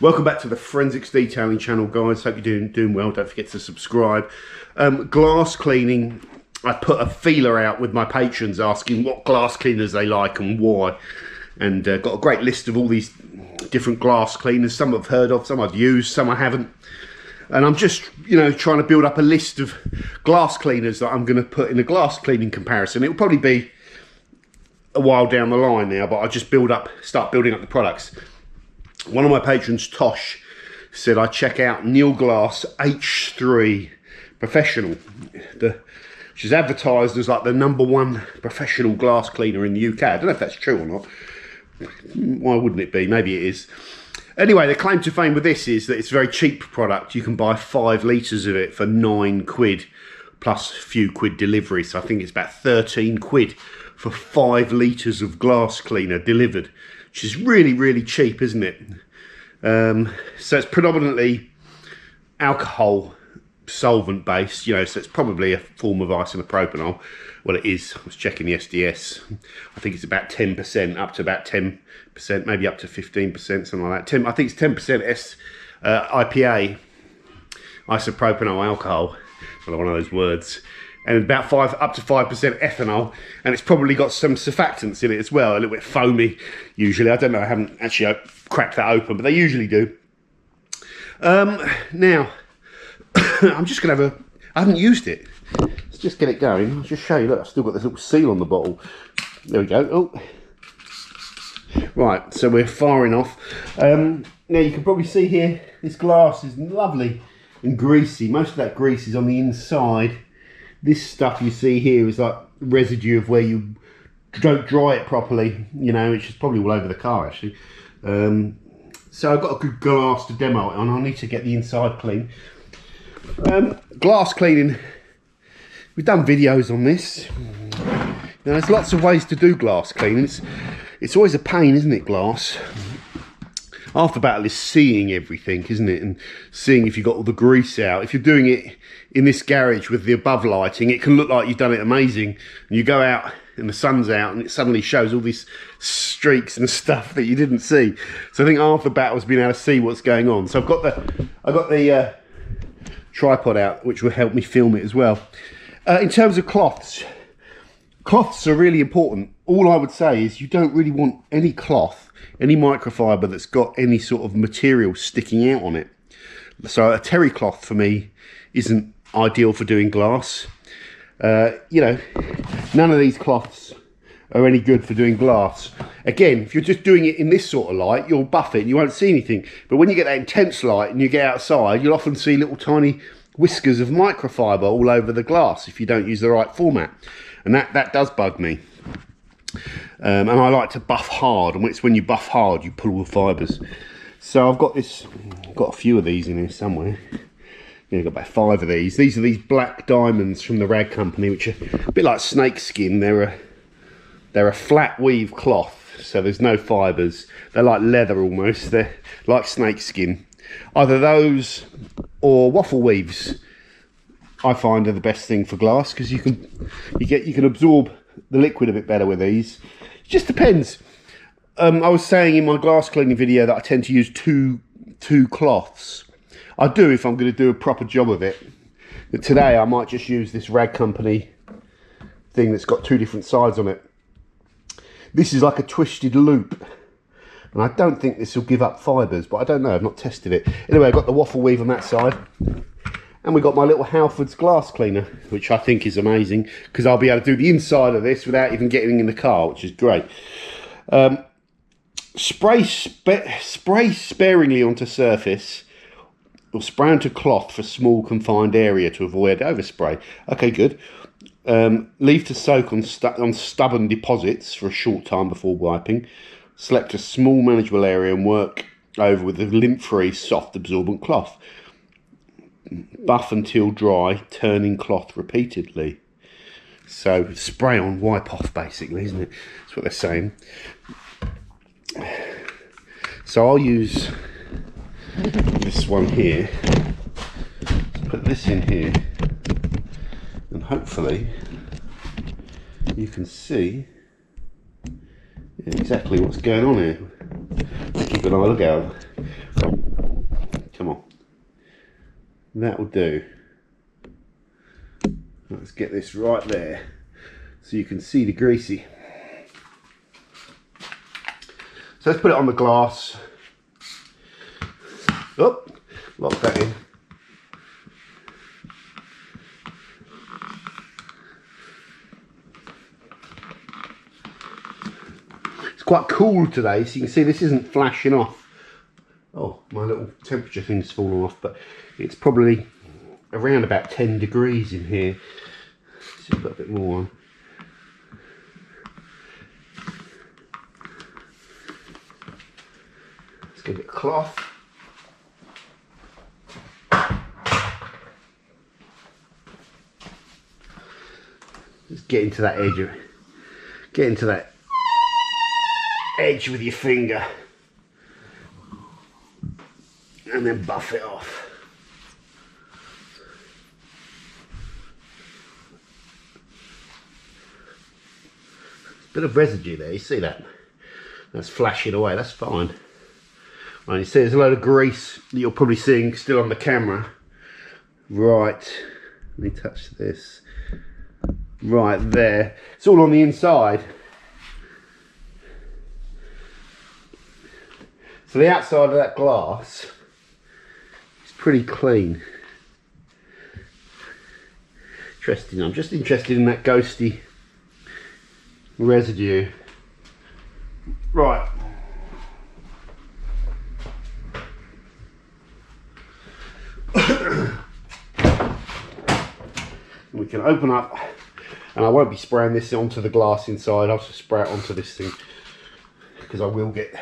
Welcome back to the Forensics Detailing channel, guys. Hope you're doing well. Don't forget to subscribe. Glass cleaning, I put a feeler out with my patrons asking what glass cleaners they like and why, and got a great list of all these different glass cleaners. Some I've heard of, some I've used, some I haven't. And I'm just, trying to build up a list of glass cleaners that I'm going to put in a glass cleaning comparison. It will probably be a while down the line now, but I'll just start building up the products. One of my patrons, Tosh, said I check out Neil Glass H3 Professional. She's advertised as like the #1 professional glass cleaner in the UK. I don't know if that's true or not. Why wouldn't it be? Maybe it is. Anyway, the claim to fame with this is that it's a very cheap product. You can buy 5 litres of it for £9 plus a few quid delivery. So I think it's about 13 quid for 5 litres of glass cleaner delivered, which is really, really cheap, isn't it? So it's predominantly alcohol solvent based, so it's probably a form of isopropyl. Well, it is. I was checking the SDS. I think it's about 10%, up to about 10%, maybe up to 15%, something like that. I think it's 10% IPA, isopropyl alcohol. Another one of those words. And about up to 5% ethanol, and it's probably got some surfactants in it as well, a little bit foamy usually. I don't know, I haven't actually cracked that open, but they usually do. Now, I'm just going to I haven't used it. Let's just get it going. I'll just show you. Look, I've still got this little seal on the bottle. There we go. Oh, right, so we're firing off. Now you can probably see here, this glass is lovely and greasy. Most of that grease is on the inside. This stuff you see here is like residue of where you don't dry it properly, which is probably all over the car actually. So I've got a good glass to demo it on. I need to get the inside clean. Glass cleaning, we've done videos on this. There's lots of ways to do glass cleaning. It's always a pain, isn't it, glass? Half the battle is seeing everything, isn't it? And seeing if you've got all the grease out. If you're doing it in this garage with the above lighting, it can look like you've done it amazing. And you go out and the sun's out and it suddenly shows all these streaks and stuff that you didn't see. So I think half the battle has been able to see what's going on. So I've got the tripod out, which will help me film it as well. In terms of cloths are really important. All I would say is you don't really want any cloth, any microfiber that's got any sort of material sticking out on it. So a terry cloth for me isn't ideal for doing glass. None of these cloths are any good for doing glass. Again, if you're just doing it in this sort of light, you'll buff it and you won't see anything. But when you get that intense light and you get outside, you'll often see little tiny whiskers of microfiber all over the glass if you don't use the right format. And that does bug me. And I like to buff hard, and it's when you buff hard you pull all the fibres. So I've got a few of these in here somewhere. I've got about 5 of these. These are these black diamonds from the rag company, which are a bit like snake skin. They're a flat weave cloth, so there's no fibres. They're like leather almost. They're like snake skin. Either those or waffle weaves I find are the best thing for glass, because you can absorb the liquid a bit better with these. It just depends. I was saying in my glass cleaning video that I tend to use two cloths. I do if I'm going to do a proper job of it. But today I might just use this rag company thing that's got 2 different sides on it. This is like a twisted loop, and I don't think this will give up fibres, but I don't know, I've not tested it. Anyway, I've got the waffle weave on that side, and we've got my little Halford's glass cleaner, which I think is amazing, because I'll be able to do the inside of this without even getting in the car, which is great. Spray sparingly onto surface, or spray onto cloth for small confined area to avoid overspray. Okay, good. Leave to soak on stubborn deposits for a short time before wiping. Select a small manageable area and work over with a lint-free, soft, absorbent cloth. Buff until dry, turning cloth repeatedly. So spray on, wipe off, basically, isn't it? That's what they're saying. So I'll use this one here. Let's put this in here, and hopefully you can see exactly what's going on here. Keep an eye, look out. That will do. Let's get this right there so you can see the greasy. So let's put it on the glass. Oh, lock that in. It's quite cool today, so you can see this isn't flashing off. Oh, my little temperature thing's fallen off, but it's probably around about 10 degrees in here. Let's just put a bit more on. Let's give it a cloth. Just get into that edge of it. Get into that edge with your finger. And then buff it off. Bit of residue there, you see that? That's flashing away, that's fine. Right, you see there's a load of grease that you're probably seeing still on the camera. Right, let me touch this. Right there. It's all on the inside. So the outside of that glass is pretty clean. Interesting, I'm just interested in that ghosty residue. Right. We can open up, and I won't be spraying this onto the glass inside, I'll just spray it onto this thing because I will get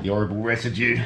the horrible residue.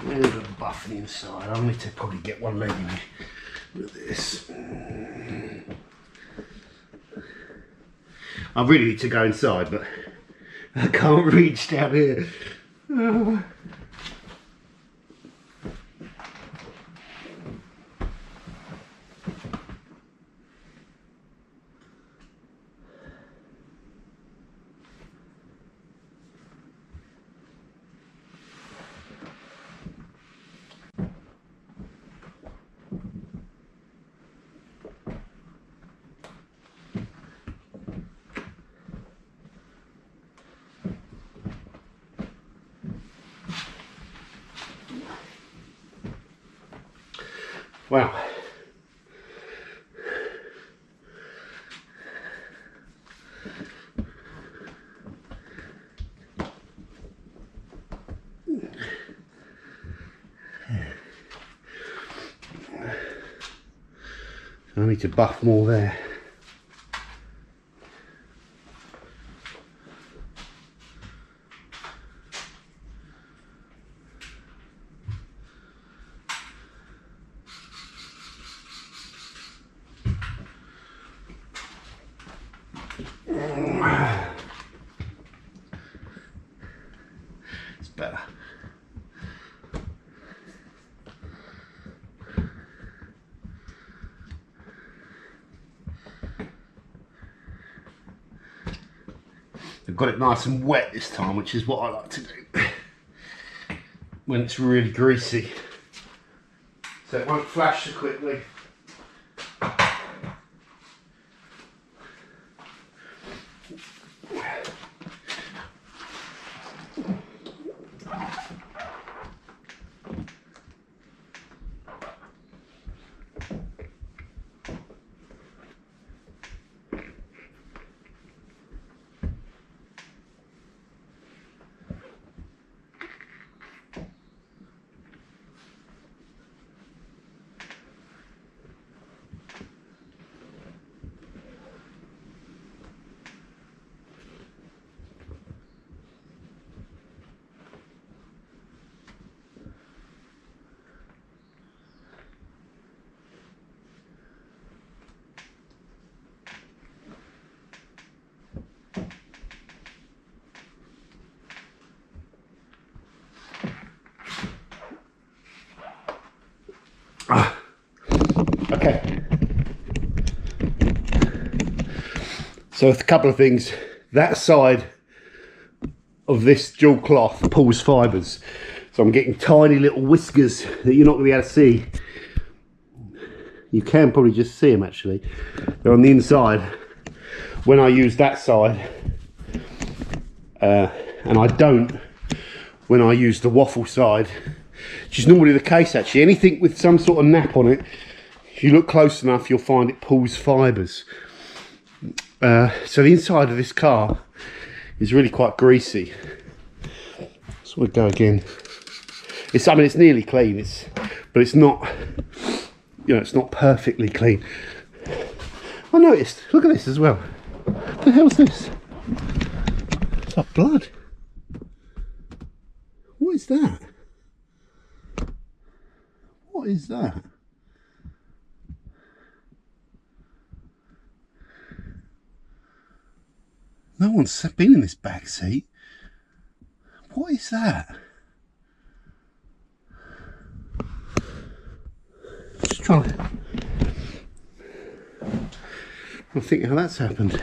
There's a buffing inside. I'll need to probably get one leg in with this. I really need to go inside, but I can't reach down here. Wow. I need to buff more there. It's better. I've got it nice and wet this time, which is what I like to do when it's really greasy, so it won't flash so quickly. Okay. So a couple of things. That side of this dual cloth pulls fibres. So I'm getting tiny little whiskers that you're not going to be able to see. You can probably just see them actually. They're on the inside. When I use that side, and I don't when I use the waffle side, which is normally the case actually. Anything with some sort of nap on it, if you look close enough, you'll find it pulls fibres. So the inside of this car is really quite greasy. So we'll go again. I mean, it's nearly clean. But it's not. You know, it's not perfectly clean. I noticed. Look at this as well. What the hell's this? It's like blood. What is that? What is that? No one's been in this back seat. What is that? Just trying to think how that's happened.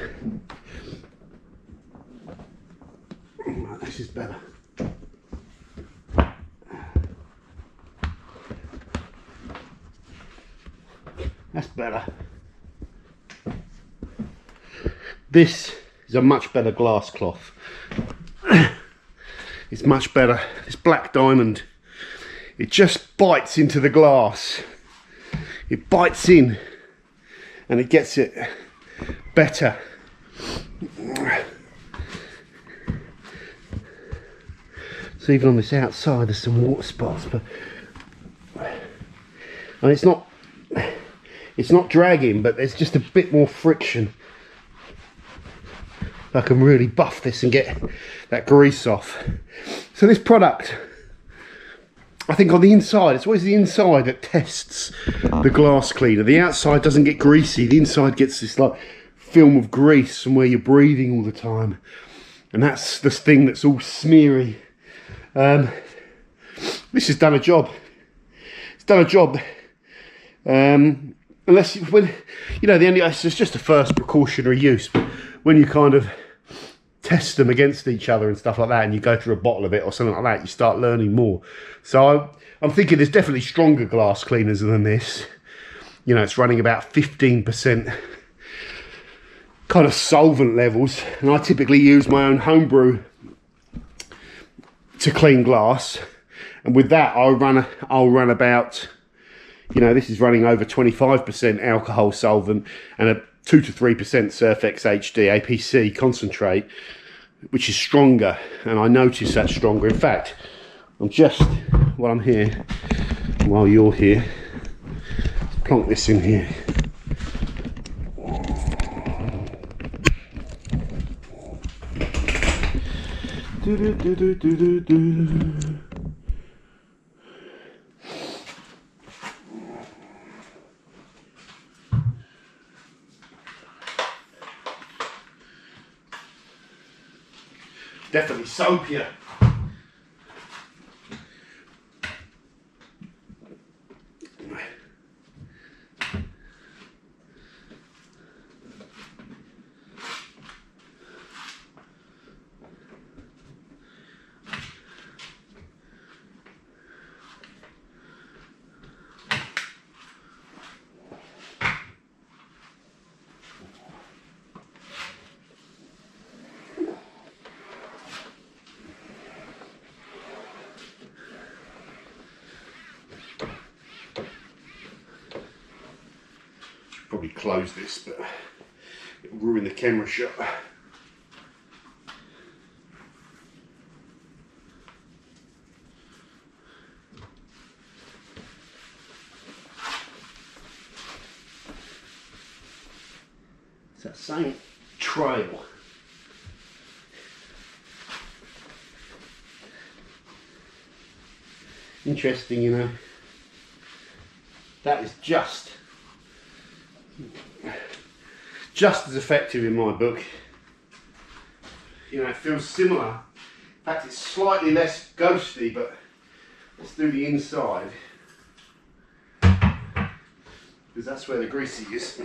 Right, this is better. That's better. This is a much better glass cloth. It's much better. This black diamond, it just bites into the glass. It bites in and it gets it better. So even on this outside there's some water spots, but and it's not dragging, but there's just a bit more friction. I can really buff this and get that grease off. So this product, I think on the inside, it's always the inside that tests the glass cleaner. The outside doesn't get greasy, the inside gets this like film of grease from where you're breathing all the time. And that's the thing that's all smeary. This has done a job. It's done a job. Unless, when, you know, it's just a first precautionary use, but when you kind of test them against each other and stuff like that, and you go through a bottle of it or something like that, you start learning more. So I'm thinking there's definitely stronger glass cleaners than this. You know, it's running about 15% kind of solvent levels, and I typically use my own homebrew to clean glass, and with that I'll run about, you know, this is running over 25% alcohol solvent and a 2 to 3% Surfex HD APC concentrate, which is stronger, and I notice that's stronger. In fact, while I'm here, while you're here, let's plonk this in here. Definitely soapier. Probably close this, but it'll ruin the camera shot. It's that same trail. Interesting, you know. That is just as effective in my book. You know, it feels similar. In fact, it's slightly less ghosty, but let's do the inside. because that's where the greasy is.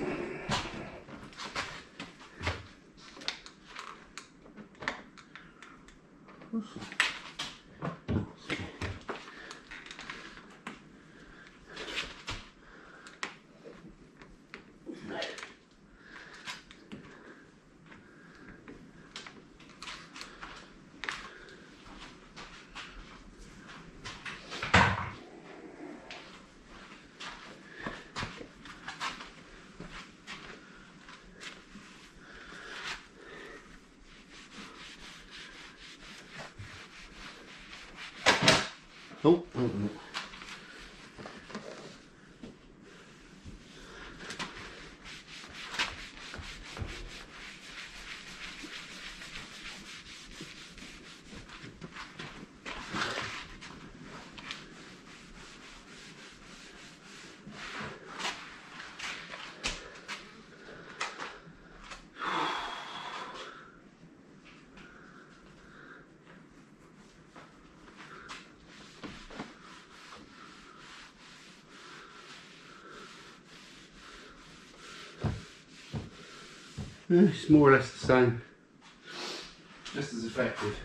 Oh, it's more or less the same, just as effective.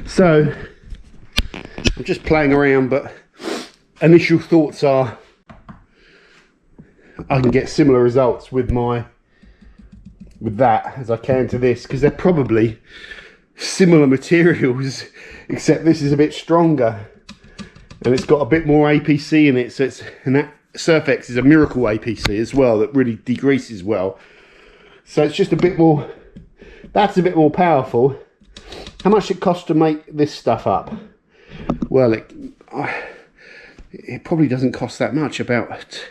So I'm just playing around, but initial thoughts are I can get similar results with that as I can to this, because they're probably similar materials, except this is a bit stronger and it's got a bit more APC in it. So and that Surfex is a miracle APC as well that really degreases well. So it's just a bit more, that's a bit more powerful. How much it costs to make this stuff up? Well, it probably doesn't cost that much. About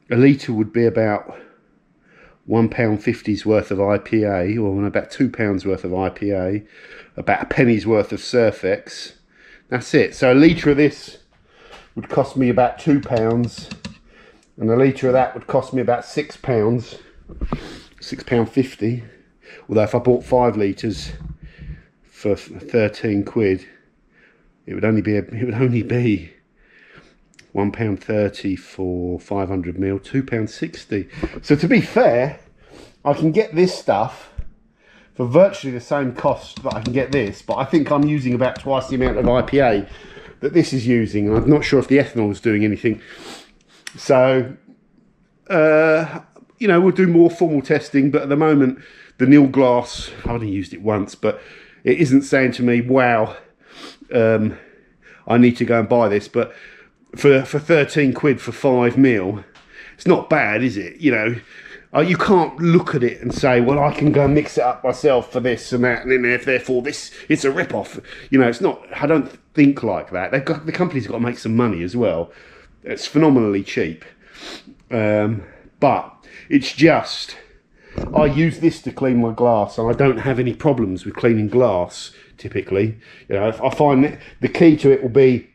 a litre would be about £1.50's worth of IPA, or about £2 worth of IPA, about a penny's worth of Surfex. That's it. So a litre of this would cost me about £2, and a litre of that would cost me about £6, £6.50. Although if I bought 5 litres for 13 quid, it would only be £1.30 for 500 ml, £2.60. So to be fair, I can get this stuff for virtually the same cost that I can get this, but I think I'm using about twice the amount of IPA that this is using, and I'm not sure if the ethanol is doing anything. So, you know, we'll do more formal testing, but at the moment, the nil glass, I've only used it once, but it isn't saying to me, wow, I need to go and buy this. But for 13 quid for 5 ml, it's not bad, is it? You know, you can't look at it and say, well, I can go and mix it up myself for this and that, and then therefore this, it's a rip-off. You know, it's not, I don't think like that. The company's got to make some money as well. It's phenomenally cheap. But it's just, I use this to clean my glass, and I don't have any problems with cleaning glass, typically. You know, I find that the key to it will be,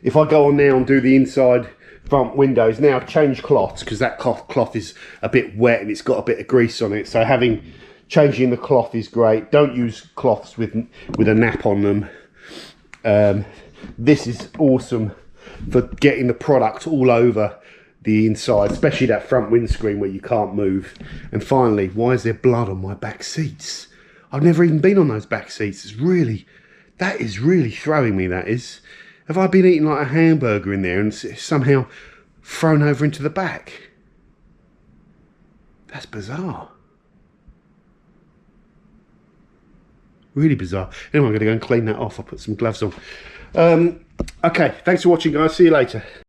if I go on now and do the inside front windows, now change cloths, because that cloth is a bit wet and it's got a bit of grease on it. So changing the cloth is great. Don't use cloths with a nap on them. This is awesome for getting the product all over the inside, especially that front windscreen where you can't move. And finally, why is there blood on my back seats? I've never even been on those back seats. That is really throwing me, that is. Have I been eating like a hamburger in there and somehow thrown over into the back? That's bizarre. Really bizarre. Anyway, I'm going to go and clean that off. I'll put some gloves on. Okay, thanks for watching, guys. See you later.